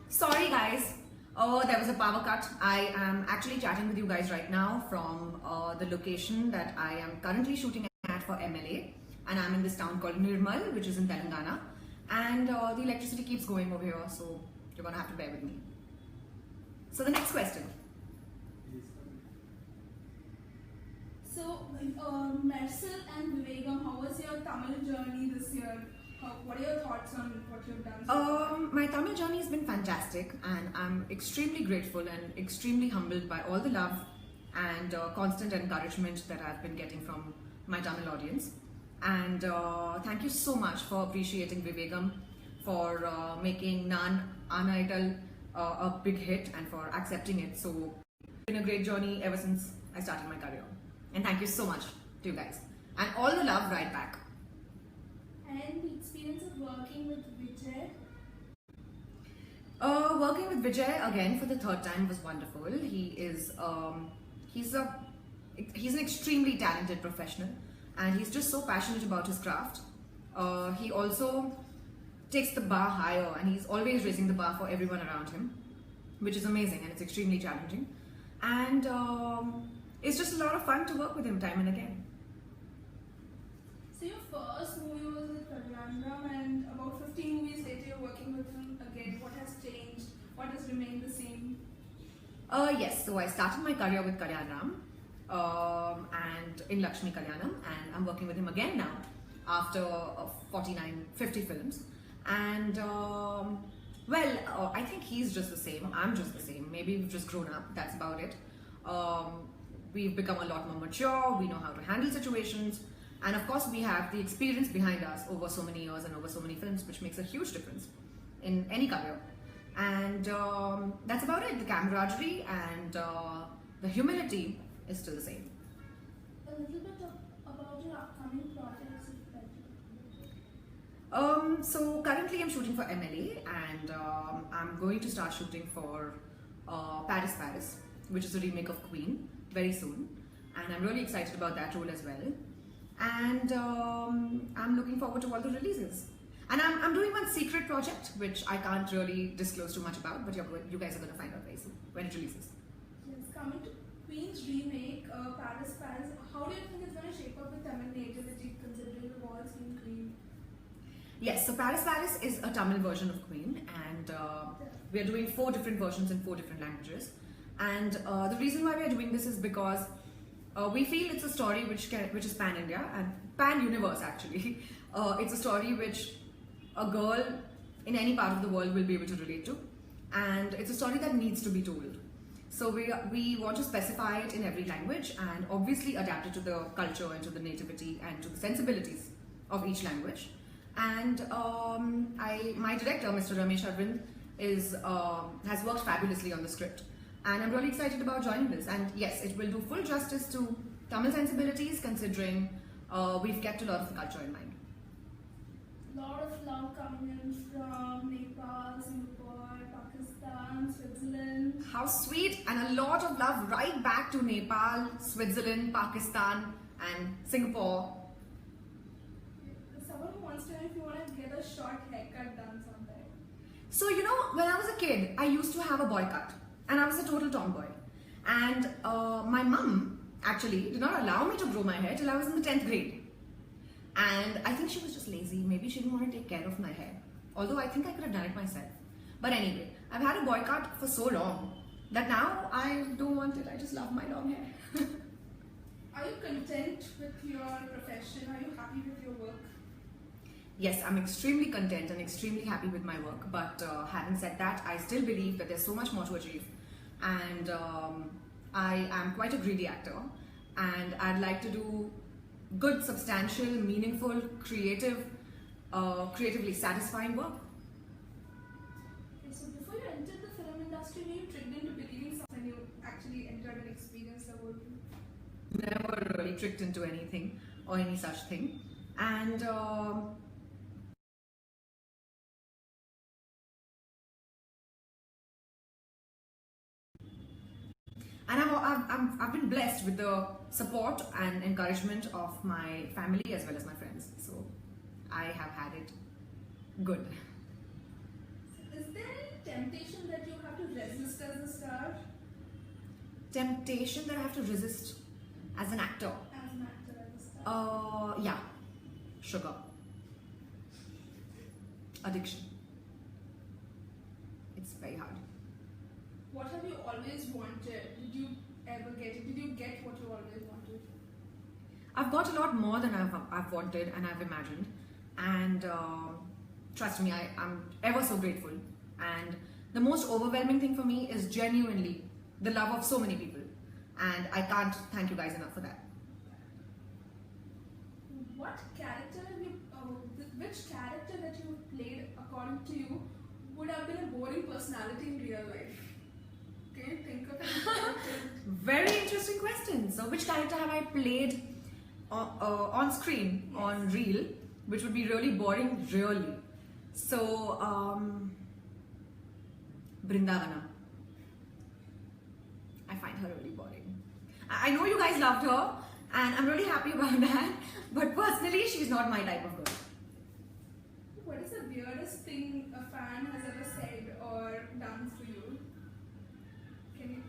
Sorry guys, there was a power cut. I am actually chatting with you guys right now from the location that I am currently shooting at for MLA, and I'm in this town called Nirmal, which is in Telangana, and the electricity keeps going over here, so you're gonna have to bear with me. So the next question. So, Mersal and Vivegam, how was your Tamil journey this year? What are your thoughts on what you've done? My Tamil journey has been fantastic, and I'm extremely grateful and extremely humbled by all the love and constant encouragement that I've been getting from my Tamil audience. And thank you so much for appreciating Vivegam, for making Nan Anaital a big hit, and for accepting it. So it's been a great journey ever since I started my career. And thank you so much to you guys. And all the love right back. And the experience of working with Vijay? Working with Vijay again for the third time was wonderful. He's an extremely talented professional, and he's just so passionate about his craft. He also takes the bar higher, and he's always raising the bar for everyone around him, which is amazing, and it's extremely challenging. And it's just a lot of fun to work with him time and again. So your first movie was with Kalyanram, and about 15 movies later you're working with him again. What has changed? What has remained the same? Yes, so I started my career with Kalyanram and in Lakshmi Kalyanam, and I'm working with him again now after 50 films. And I think he's just the same, I'm just the same. Maybe we've just grown up, that's about it. We've become a lot more mature, we know how to handle situations, and of course we have the experience behind us over so many years and over so many films, which makes a huge difference in any career. And that's about it. The camaraderie and the humility is still the same. A little bit about your upcoming projects. So currently I'm shooting for MLA, and I'm going to start shooting for Paris, which is a remake of Queen, very soon. And I'm really excited about that role as well. And I'm looking forward to all the releases. And I'm doing one secret project, which I can't really disclose too much about, but you guys are going to find out very soon when it releases. Yes, coming to Queen's remake, Paris, how do you think it's going to shape up with Tamil nativity considering the walls in Queen? Yes, so Paris is a Tamil version of Queen, and we are doing 4 different versions in 4 different languages. And the reason why we are doing this is because we feel it's a story which is pan-India and pan-universe actually. It's a story which a girl in any part of the world will be able to relate to, and it's a story that needs to be told. So we want to specify it in every language and obviously adapt it to the culture and to the nativity and to the sensibilities of each language. And my director, Mr. Ramesh Arvind, has worked fabulously on the script. And I'm really excited about joining this. And yes, it will do full justice to Tamil sensibilities, considering we've kept a lot of the culture in mind. A lot of love coming in from Nepal, Singapore, Pakistan, Switzerland. How sweet! And a lot of love right back to Nepal, Switzerland, Pakistan, and Singapore. Someone who wants to know if you want to get a short haircut done sometime. So, when I was a kid, I used to have a boy cut. And I was a total tomboy. And my mum actually did not allow me to grow my hair till I was in the 10th grade. And I think she was just lazy. Maybe she didn't want to take care of my hair. Although I think I could have done it myself. But anyway, I've had a boy cut for so long that now I don't want it. I just love my long hair. Are you content with your profession? Are you happy with your work? Yes, I'm extremely content and extremely happy with my work. But having said that, I still believe that there's so much more to achieve. And I am quite a greedy actor. And I'd like to do good, substantial, meaningful, creatively satisfying work. Okay, so before you entered the film industry, were you tricked into believing something you actually entered and experienced the whole thing? Never really tricked into anything or any such thing. And I've been blessed with the support and encouragement of my family as well as my friends. So I have had it good. Is there any temptation resist as a star? Temptation that I have to resist as an actor. As an actor, as a star. Yeah. Sugar. Addiction. It's very hard. What have you always wanted? Did you ever get it? Did you get what you always wanted? I've got a lot more than I've wanted and I've imagined. And trust me, I'm ever so grateful. And the most overwhelming thing for me is genuinely the love of so many people. And I can't thank you guys enough for that. What character have you, which character that you played according to you would have been a boring personality in real life? Can you think of any character? Very interesting question. So which character have I played on screen, Yes. on reel, which would be really boring, really? So, Brindavana. I find her really boring. I know you guys loved her, and I'm really happy about that, but personally, she's not my type of girl. What is the weirdest thing a fan has ever said or done for you? Can you,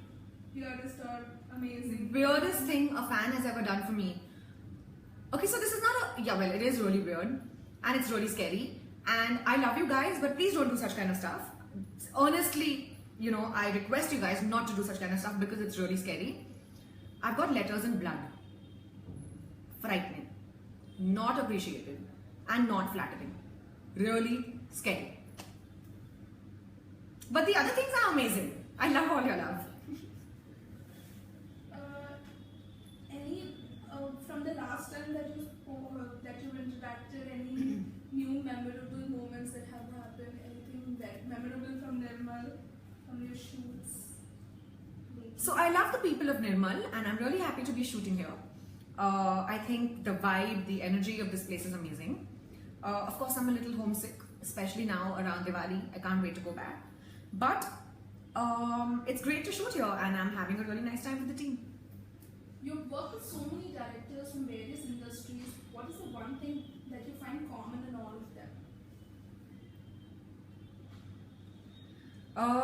weirdest or amazing? Weirdest thing a fan has ever done for me. Okay, so this is not a, yeah, well, it is really weird, and it's really scary, and I love you guys, but please don't do such kind of stuff. Honestly, you know, I request you guys not to do such kind of stuff because it's really scary. I've got letters in blood. Frightening, not appreciated, and not flattering. Really scary. But the other things are amazing. I love all your love. Any from the last time that you spoke, that you interacted, any new memorable moments that have happened? Anything that memorable from Nirmal, from your shoots? So I love the people of Nirmal, and I'm really happy to be shooting here. I think the vibe, the energy of this place is amazing. Of course, I'm a little homesick, especially now around Diwali. I can't wait to go back. But it's great to shoot here, and I'm having a really nice time with the team. You've worked with so many directors from various industries. What is the one thing that you find common in all of them?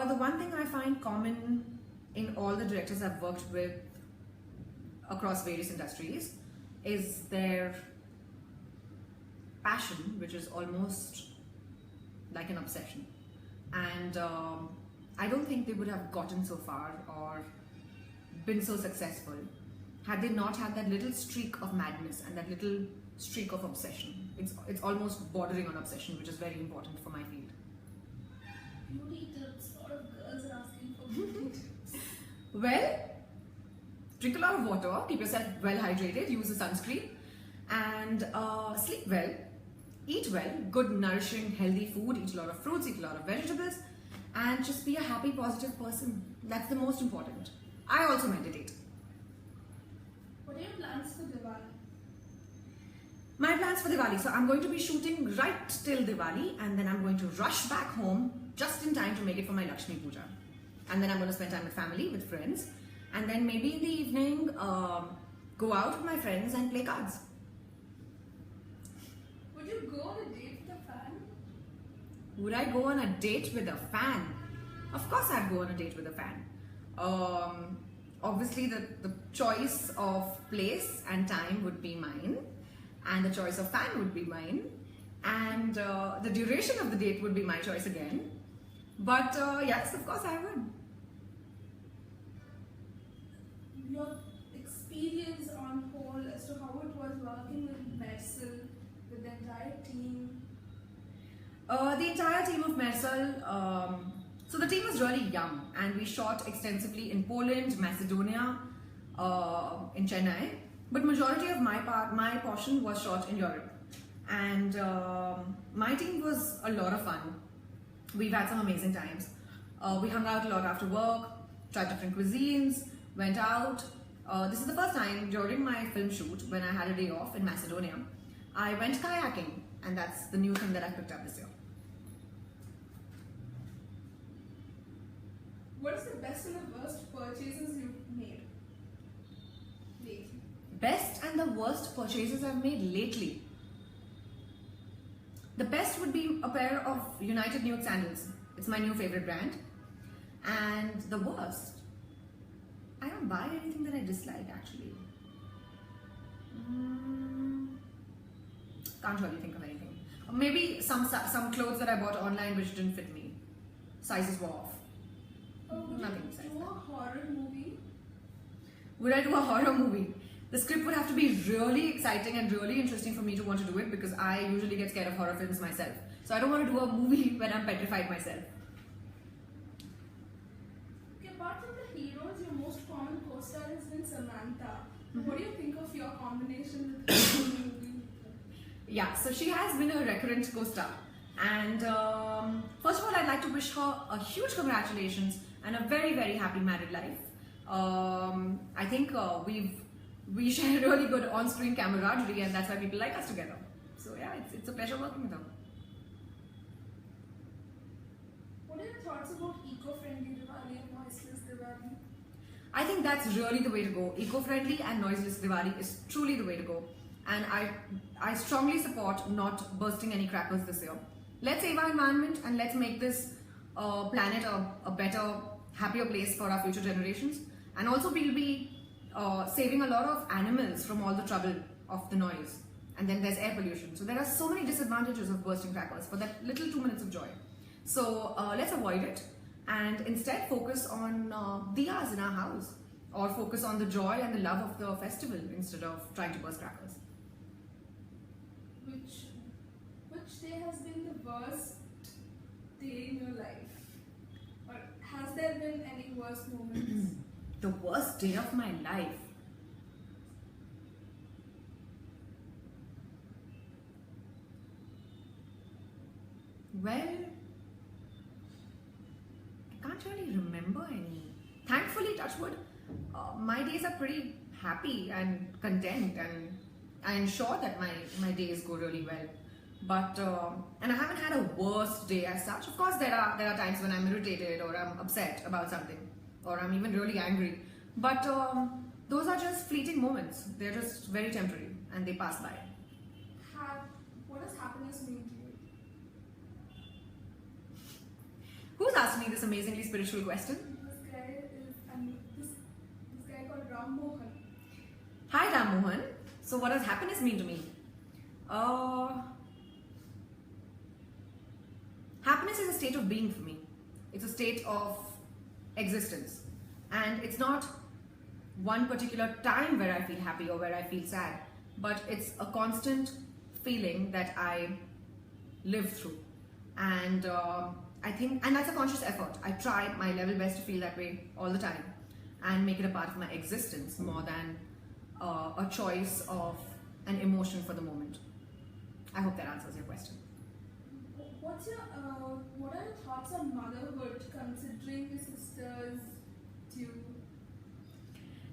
The one thing I find common in all the directors I've worked with across various industries is their passion, which is almost like an obsession. And I don't think they would have gotten so far or been so successful had they not had that little streak of madness and that little streak of obsession. It's almost bordering on obsession, which is very important for my field. Beauty tips. A lot of girls are asking for beauty tips. Well, drink a lot of water, keep yourself well hydrated, use a sunscreen, and sleep well, eat well, good nourishing healthy food, eat a lot of fruits, eat a lot of vegetables, and just be a happy positive person. That's the most important. I also meditate. What are your plans for Diwali? My plans for Diwali. So I'm going to be shooting right till Diwali, and then I'm going to rush back home just in time to make it for my Lakshmi Puja. And then I'm going to spend time with family, with friends, and then maybe in the evening go out with my friends and play cards. Would you go on a date with a fan? Would I go on a date with a fan? Of course I'd go on a date with a fan. Obviously the choice of place and time would be mine, and the choice of fan would be mine, and the duration of the date would be my choice again. But yes, of course I would. Your experience on whole as to how it was working with Mersal, with the entire team. The entire team of Mersal, so the team was really young, and we shot extensively in Poland, Macedonia, in Chennai, but majority of my portion was shot in Europe. And my team was a lot of fun. We've had some amazing times. We hung out a lot after work, tried different cuisines, went out. This is the first time during my film shoot when I had a day off in Macedonia. I went kayaking, and that's the new thing that I picked up this year. What is the best and the worst purchases you've made lately? Best and the worst purchases I've made lately. The best would be a pair of United Nude sandals. It's my new favorite brand. And the worst, I don't buy anything that I dislike actually. Can't really think of anything. Maybe some clothes that I bought online which didn't fit me. Sizes were off. Would Nothing you besides do that. a horror movie? Would I do a horror movie? The script would have to be really exciting and really interesting for me to want to do it, because I usually get scared of horror films myself. So I don't want to do a movie when I'm petrified myself. Okay, apart from the heroes, your most common co-star has been Samantha. What do you think of your combination with her in the movie? Yeah, so she has been a recurrent co-star. And first of all, I'd like to wish her a huge congratulations and a very, very happy married life. I think we share really good on-screen camaraderie, and that's why people like us together. So yeah, it's a pleasure working with her. What are your thoughts about eco-friendly Diwali and noiseless Diwali? I think that's really the way to go. Eco-friendly and noiseless Diwali is truly the way to go. And I strongly support not bursting any crackers this year. Let's save our environment and let's make this planet a better, happier place for our future generations. And also we'll be saving a lot of animals from all the trouble of the noise. And then there's air pollution. So there are so many disadvantages of bursting crackers for that little 2 minutes of joy. So let's avoid it and instead focus on diyas in our house, or focus on the joy and the love of the festival instead of trying to burst crackers. Which day has been the worst day in your life? Or has there been any worst moments? The worst day of my life. Well, I can't really remember any. Thankfully, touch wood, my days are pretty happy and content, and I ensure that my days go really well. But and I haven't had a worst day as such. Of course, there are times when I'm irritated or I'm upset about something, or I'm even really angry. But those are just fleeting moments. They're just very temporary and they pass by. What does happiness mean to you? Who's asked me this amazingly spiritual question? This guy called Ram Mohan. Hi Ram Mohan. So what does happiness mean to me? Happiness is a state of being for me. It's a state of existence. And it's not one particular time where I feel happy or where I feel sad, but it's a constant feeling that I live through. And I think, and that's a conscious effort. I try my level best to feel that way all the time and make it a part of my existence more than a choice of an emotion for the moment. I hope that answers your question. What are your thoughts on motherhood, considering your sister's due?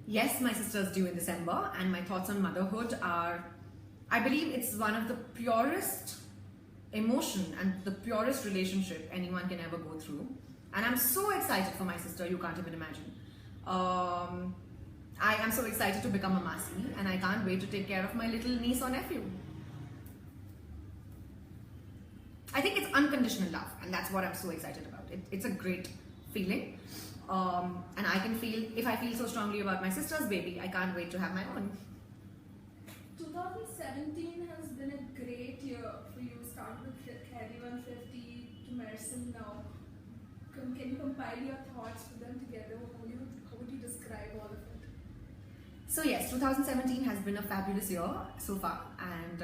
Yes, my sister's due in December, and my thoughts on motherhood are, I believe it's one of the purest emotion and the purest relationship anyone can ever go through. And I'm so excited for my sister, you can't even imagine. I am so excited to become a Masi, and I can't wait to take care of my little niece or nephew. I think it's unconditional love, and that's what I'm so excited about. It's a great feeling. And I can feel, if I feel so strongly about my sister's baby, I can't wait to have my own. 2017 has been a great year for you. Started with Khyadi 150 to Mersin now. Can you compile your thoughts, put them together? How would you describe all of it? So yes, 2017 has been a fabulous year so far, and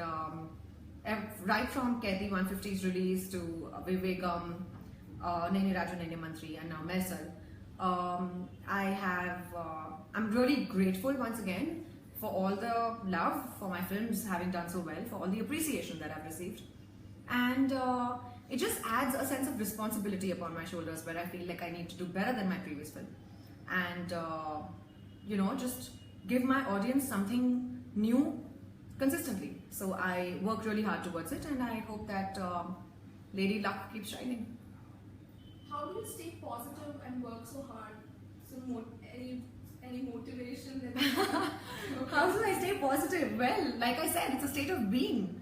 right from Khyadi 150's release to Vivekam, Naine Raju Naine Mantri, and now Mersal, I'm really grateful once again for all the love for my films having done so well, for all the appreciation that I've received. And it just adds a sense of responsibility upon my shoulders, where I feel like I need to do better than my previous film. And, just give my audience something new consistently. So I work really hard towards it, and I hope that Lady Luck keeps shining. How do you stay positive and work so hard? So any motivation that you have? How do I stay positive? Well, like I said, it's a state of being.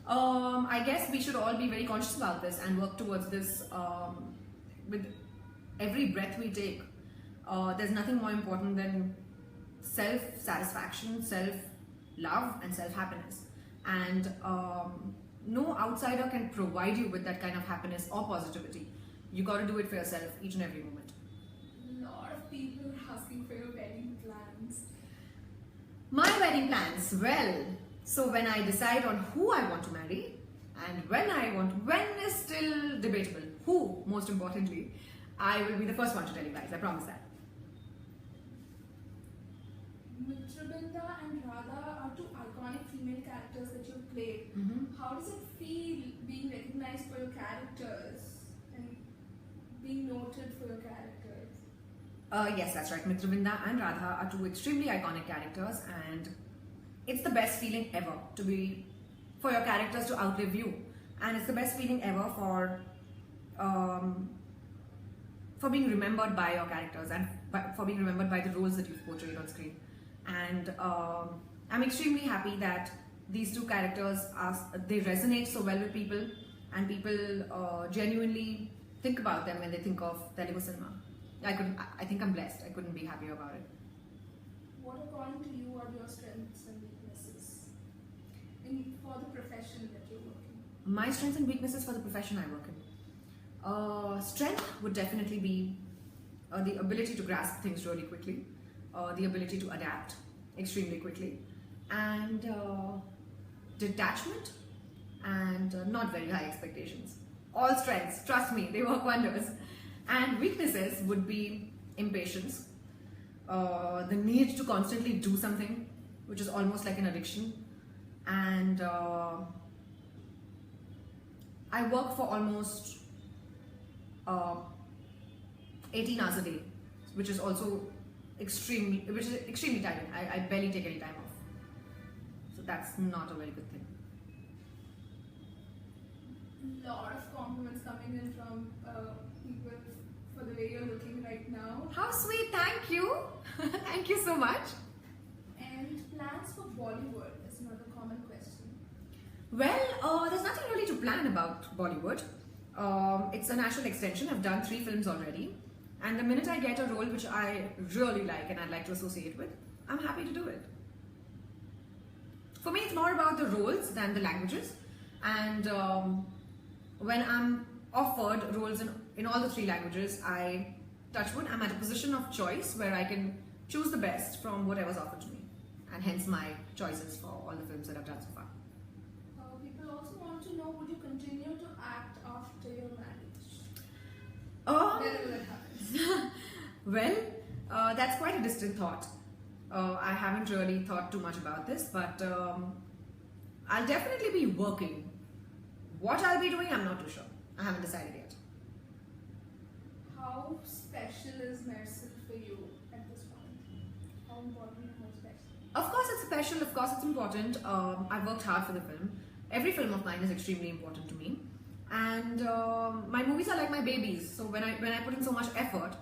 I guess we should all be very conscious about this and work towards this with every breath we take, there's nothing more important than self-satisfaction, self-love, and self-happiness. And no outsider can provide you with that kind of happiness or positivity. You got to do it for yourself each and every moment. A lot of people are asking for your wedding plans. My wedding plans, well, so when I decide on who I want to marry and when is still debatable, who most importantly, I will be the first one to tell you guys, I promise that. Mitrabinda and Radha are two iconic female characters that you've played. Mm-hmm. How does it feel being recognized for your characters and being noted for your characters? Yes, that's right. Mitrabinda and Radha are two extremely iconic characters, and it's the best feeling ever for your characters to outlive you, and it's the best feeling ever for being remembered by your characters and for being remembered by the roles that you've portrayed on screen. And I'm extremely happy that these two characters they resonate so well with people, and people genuinely think about them when they think of Telugu cinema. I think I'm blessed. I couldn't be happier about it. What, according to you, are your strengths and weaknesses for the profession that you're working? My strengths and weaknesses for the profession I work in. Strength would definitely be the ability to grasp things really quickly, the ability to adapt extremely quickly, and detachment and not very high expectations. All strengths, trust me, they work wonders. And weaknesses would be impatience, the need to constantly do something, which is almost like an addiction, and I work for almost 18 hours a day, which is extremely tiring. I barely take any time off, so that's not a very good thing. A lot of compliments coming in from people for the way you're looking right now. How sweet, thank you. Thank you so much. And plans for Bollywood is another common question. Well, there's nothing really to plan about Bollywood. It's a natural extension. I've done 3 films already, and the minute I get a role which I really like and I'd like to associate with, I'm happy to do it. For me, it's more about the roles than the languages, and when I'm offered roles in all the 3 languages, I'm at a position of choice where I can choose the best from whatever's offered to me, and hence my choices for all the films that I've done so far. People also want to know, would you continue to act after your marriage? Whenever that happens. Well, that's quite a distant thought. I haven't really thought too much about this, but I'll definitely be working. What I'll be doing, I'm not too sure. I haven't decided yet. How special is Mersal for you at this point? How important and how special? Of course it's special, of course it's important. I've worked hard for the film. Every film of mine is extremely important to me. And my movies are like my babies. So when I put in so much effort,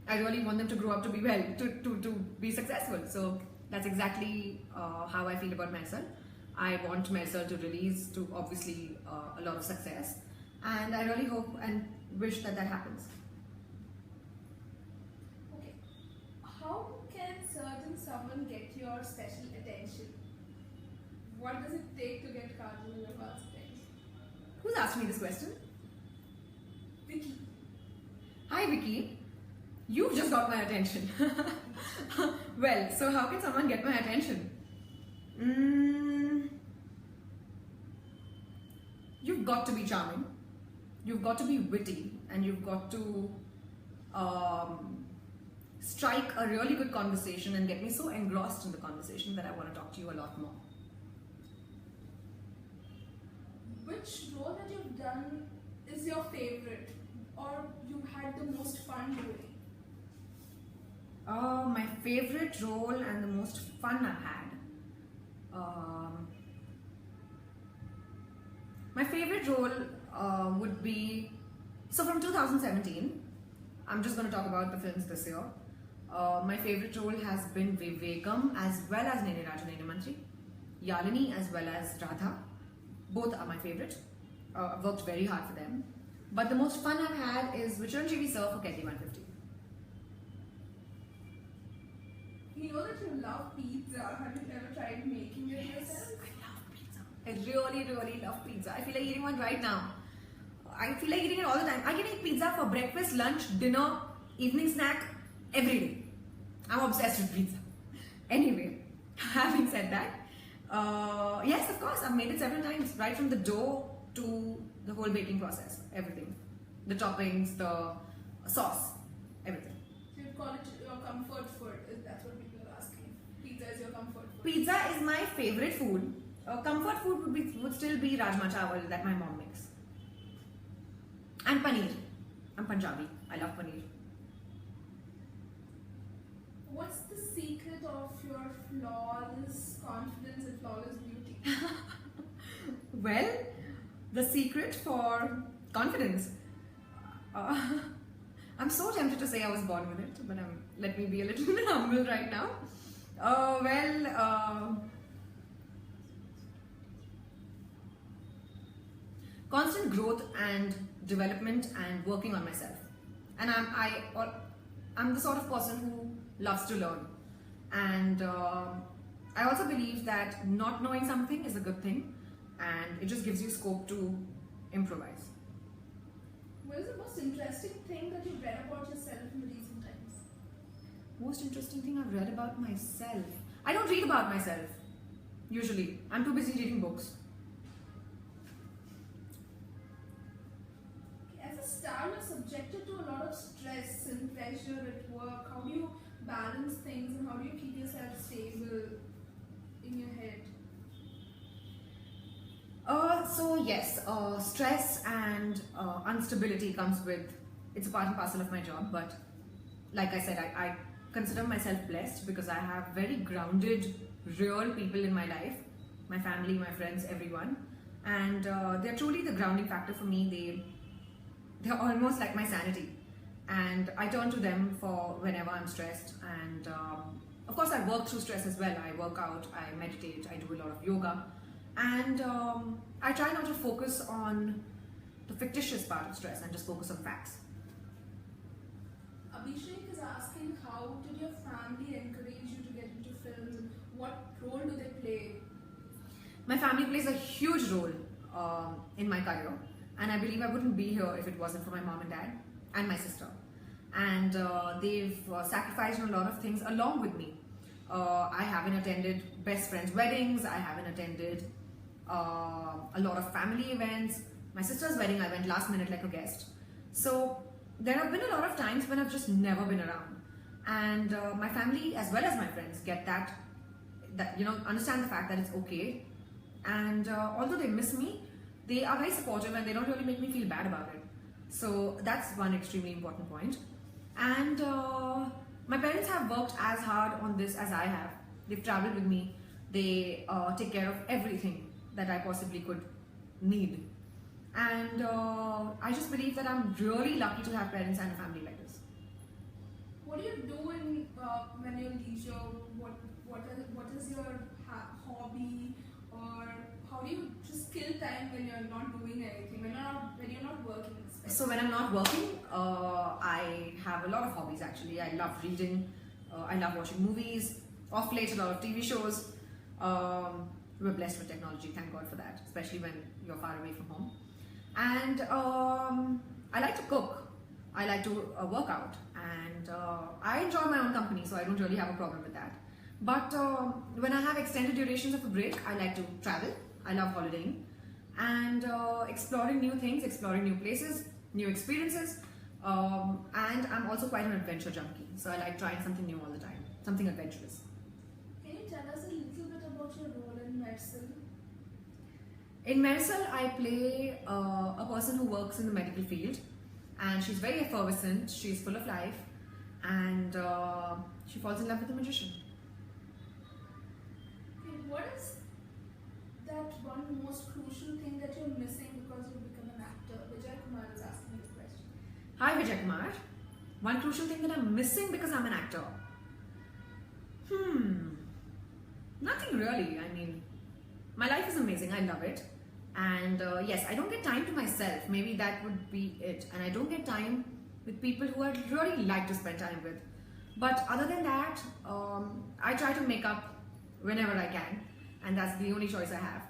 I really want them to grow up to be to be successful. So that's exactly how I feel about Mersal. I want Mersal to release to obviously a lot of success. And I really hope and wish that happens. Okay. How can certain someone get your special attention? What does it take to get Kajal and Nawaz's attention? Who's asked me this question? Vicky. Hi Vicky. You've just got my attention. Well, so how can someone get my attention? You've got to be charming. You've got to be witty, and you've got to strike a really good conversation and get me so engrossed in the conversation that I want to talk to you a lot more. Which role that you've done is your favorite, or you had the most fun doing? My favorite role and the most fun I've had. My favorite role would be, so from 2017, I'm just going to talk about the films this year. My favorite role has been Vivekam as well as Nene Raju Nene Mantri, Yalini as well as Radha. Both are my favorite. I've worked very hard for them. But the most fun I've had is with Chiranjeevi sir for Kaiti 150. You know that you love pizza. Have you ever tried making it yourself? I love pizza. I really, really love pizza. I feel like eating one right now. I feel like eating it all the time. I can eat pizza for breakfast, lunch, dinner, evening snack, every day. I'm obsessed with pizza. Anyway, having said that, yes, of course, I've made it several times, right from the dough to the whole baking process, everything. The toppings, the sauce, everything. So you'd call it your comfort food, if that's what people are asking. Pizza is your comfort food. Pizza is my favorite food. Comfort food would still be rajma chawal that my mom makes. And paneer. I'm Punjabi. I love paneer. What's the secret of your flawless confidence and flawless beauty? Well, the secret for confidence. I'm so tempted to say I was born with it, but let me be a little humble right now. Constant growth and development and working on myself. And I'm the sort of person who loves to learn. And I also believe that not knowing something is a good thing, and it just gives you scope to improvise. What is the most interesting thing that you've read about yourself in the recent times? Most interesting thing I've read about myself. I don't read about myself, usually. I'm too busy reading books. As a star, you're subjected to a lot of stress and pressure at work. How do you balance things and how do you keep yourself stable in your head? Stress and instability comes with, it's a part and parcel of my job, but like I said, I consider myself blessed because I have very grounded, real people in my life, my family, my friends, everyone, and they're truly the grounding factor for me. They're almost like my sanity, and I turn to them for whenever I'm stressed. And of course, I work through stress as well. I work out, I meditate, I do a lot of yoga, and I try not to focus on the fictitious part of stress and just focus on facts. Abhishek is asking, how did your family encourage you to get into films and what role do they play? My family plays a huge role in my career, and I believe I wouldn't be here if it wasn't for my mom and dad and my sister. And they've sacrificed on a lot of things along with me. I haven't attended best friends' weddings, I haven't attended a lot of family events. My sister's wedding, I went last minute like a guest. So there have been a lot of times when I've just never been around. And my family as well as my friends get that understand the fact that it's okay. And although they miss me, they are very supportive and they don't really make me feel bad about it. So that's one extremely important point. And my parents have worked as hard on this as I have. They've traveled with me. They take care of everything that I possibly could need. And I just believe that I'm really lucky to have parents and a family like this. What do you do when you're leisure? What is your hobby, or how do you just kill time when you're not doing anything, when you're not working? Especially? So when I'm not working, I have a lot of hobbies actually. I love reading, I love watching movies, off late a lot of TV shows. We're blessed with technology, thank God for that, especially when you're far away from home. And I like to cook, I like to work out, and I enjoy my own company, so I don't really have a problem with that. But when I have extended durations of a break, I like to travel. I love holidaying and exploring new things, exploring new places, new experiences, and I'm also quite an adventure junkie, so I like trying something new all the time, something adventurous. Can you tell us a little bit about your role in medicine? In Medicine, I play a person who works in the medical field, and she's very effervescent, she's full of life, and she falls in love with a magician. Okay, what is that one most crucial thing that you're missing because you've become an actor? Vijay Kumar is asking this question. Hi Vijay Kumar. One crucial thing that I'm missing because I'm an actor. Nothing really. I mean, my life is amazing. I love it. And yes, I don't get time to myself. Maybe that would be it. And I don't get time with people who I'd really like to spend time with. But other than that, I try to make up whenever I can, and that's the only choice I have.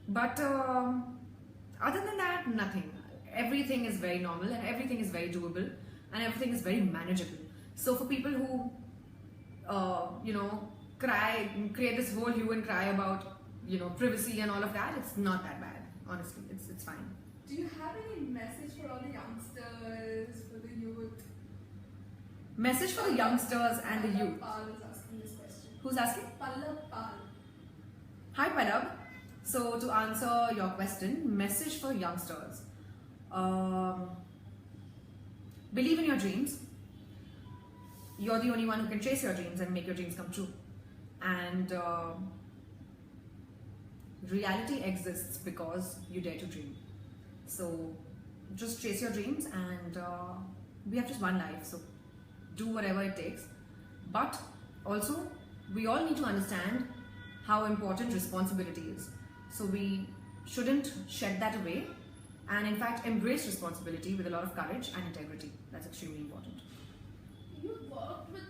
But other than that, nothing. Everything is very normal and everything is very doable and everything is very manageable. So for people who, cry, create this whole hue and cry about, privacy and all of that, it's not that bad. Honestly, it's fine. Do you have any message for all the youngsters, for the youth? Message for the youngsters and the youth. Pal is asking this question. Who's asking? Pallab Pal. Hi Palab. So to answer your question, message for youngsters. Believe in your dreams. You're the only one who can chase your dreams and make your dreams come true. And reality exists because you dare to dream. So just chase your dreams, and we have just one life, so do whatever it takes. But also, we all need to understand how important responsibility is. So we shouldn't shed that away, and in fact embrace responsibility with a lot of courage and integrity. That's extremely important. You've worked with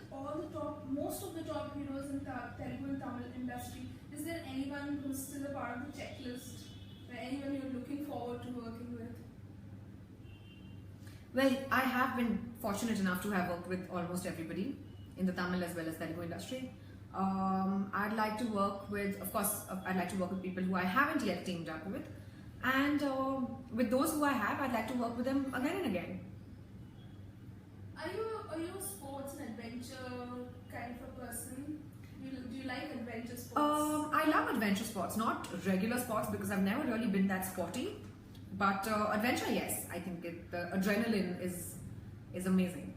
most of the top heroes in Telugu and Tamil industry. Is there anyone who's still a part of the checklist? Or anyone you're looking forward to working with? Well, I have been fortunate enough to have worked with almost everybody in the Tamil as well as Telugu industry. I'd like to work with, of course, I'd like to work with people who I haven't yet teamed up with. And with those who I have, I'd like to work with them again and again. Are you a sports and adventure kind of a person? Do you like adventure sports? I love adventure sports, not regular sports because I've never really been that sporty. But adventure, yes, I think the adrenaline is amazing.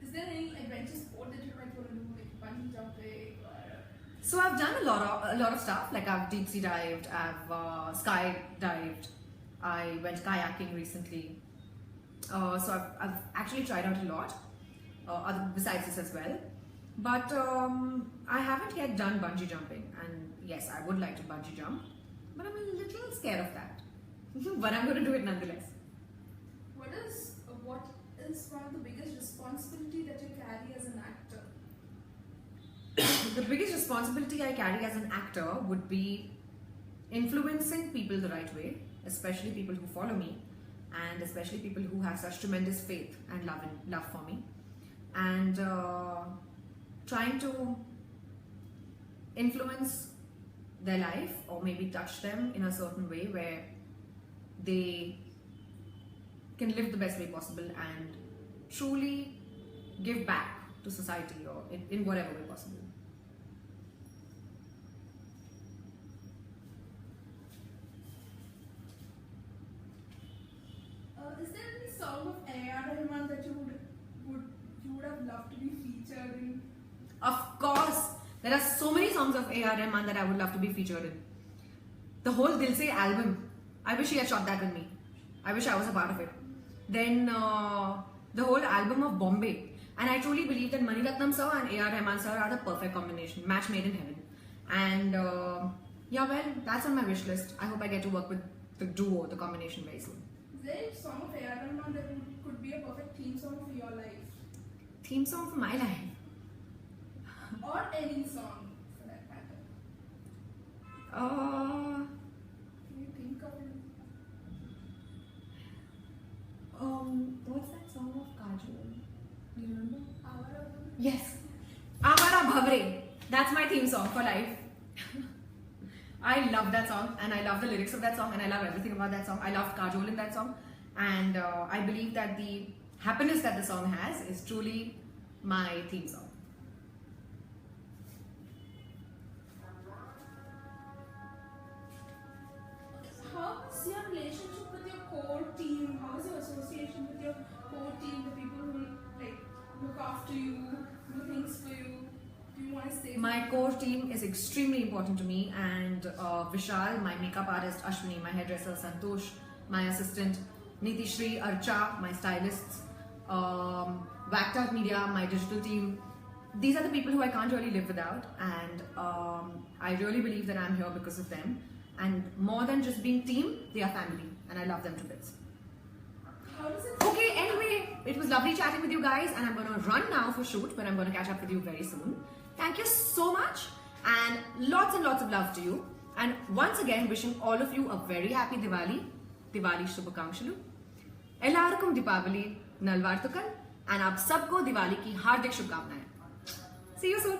Is there any adventure sport that you might want to do, like bungee jumping or? So I've done a lot of stuff. Like I've deep sea dived, I've skydived, I went kayaking recently. So I've actually tried out a lot, besides this as well. But I haven't yet done bungee jumping, and yes, I would like to bungee jump, but I'm a little scared of that. But I'm going to do it nonetheless. What is one of the biggest responsibility that you carry as an actor? The biggest responsibility I carry as an actor would be influencing people the right way, especially people who follow me, and especially people who have such tremendous faith and love for me, and trying to influence their life or maybe touch them in a certain way where they can live the best way possible and truly give back to society or in whatever way possible. Is there any song of A.R. Rahman that you would have loved to be featured in? Of course, there are so many songs of A.R. Rahman that I would love to be featured in. The whole Dil Se album, I wish he had shot that with me. I wish I was a part of it. Then the whole album of Bombay. And I truly believe that Mani Ratnam sir and A.R. Rahman sir are the perfect combination, match made in heaven. And yeah, well, that's on my wish list. I hope I get to work with the duo, the combination very soon. Is there a song of A.R. Rahman that could be a perfect theme song for your life? Theme song for my life? Or any song for that matter? Can you think of it? What's that song of Kajol? Do you remember? Avara? Yes. Avara Bhavre. That's my theme song for life. I love that song and I love the lyrics of that song and I love everything about that song. I love Kajol in that song, and I believe that the happiness that the song has is truly my theme song. How is your relationship with your core team? How is your association with your core team, the people who like look after you, do things for you? Do you want to say My core team is extremely important to me, and Vishal, my makeup artist, Ashwini, my hairdresser, Santosh, my assistant, Nitishri, Archa, my stylists, Whacked Out Media, my digital team. These are the people who I can't really live without, and I really believe that I'm here because of them. And more than just being team, they are family, and I love them to bits. How does it? Okay, anyway, it was lovely chatting with you guys, and I'm gonna run now for shoot, but I'm gonna catch up with you very soon. Thank you so much, and lots of love to you. And once again, wishing all of you a very happy Diwali. Diwali Shubhakankshalu. Ellarkum Deepavali Nalvartukal, and aap sabko Diwali ki hardik shubhkamnaएं. See you soon.